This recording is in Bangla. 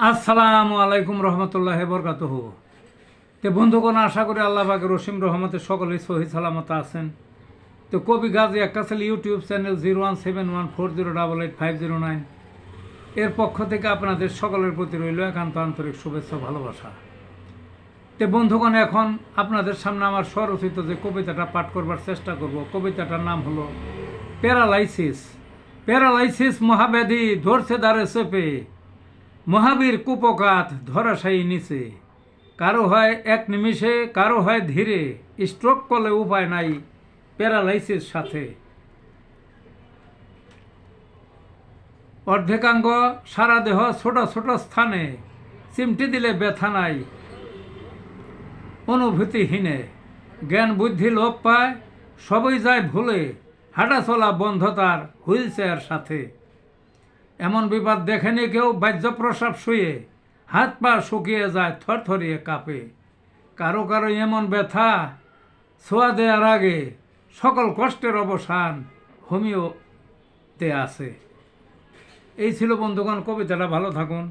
আসসালামু আলাইকুম রহমতুল্লাহ বরকাতুহ। তো বন্ধুগণ, আশা করি আল্লাহ পাকের রসিম রহমতে সকলেই সহি সালামত আছেন। তো কবি গাজী আক্কাসেল ইউটিউব চ্যানেল 017140885009 এর পক্ষ থেকে আপনাদের সকলের প্রতি রইল একান্ত আন্তরিক শুভেচ্ছা ভালোবাসা। তো বন্ধুগণ, এখন আপনাদের সামনে আমার স্বরচিত যে কবিতাটা পাঠ করবার চেষ্টা করব, কবিতাটার নাম হলো প্যারালাইসিস। প্যারালাইসিস মহাব্যাধি ধরছে দ্বারে চেপে, মহাবীর কুপকাত ধরাশায়ী নিচে। কারো হয় এক নিমিষে, কারো হয় ধীরে, স্ট্রোক করলে উপায় নাই প্যারালাইসিস সাথে। অর্ধেকাঙ্গ সারা দেহ ছোট ছোট স্থানে, চিমটি দিলে ব্যথা নাই অনুভূতিহীনে। জ্ঞান বুদ্ধি লোপ পায়, সবই যায় ভুলে, হাঁটা চলা বন্ধ তার হুইল চেয়ার সাথে। এমন বিপদ দেখেনি কেউ বাহ্য প্রসাব শুয়ে, হাত পা শুকিয়ে যায় থরথরিয়ে কাঁপে। কারো কারো এমন ব্যথা ছোঁয়া দেওয়ার আগে সকল কষ্টের অবসান হোমিওতে আছে। এই ছিল বন্ধুগণ কবিতাটা। ভালো থাকুন।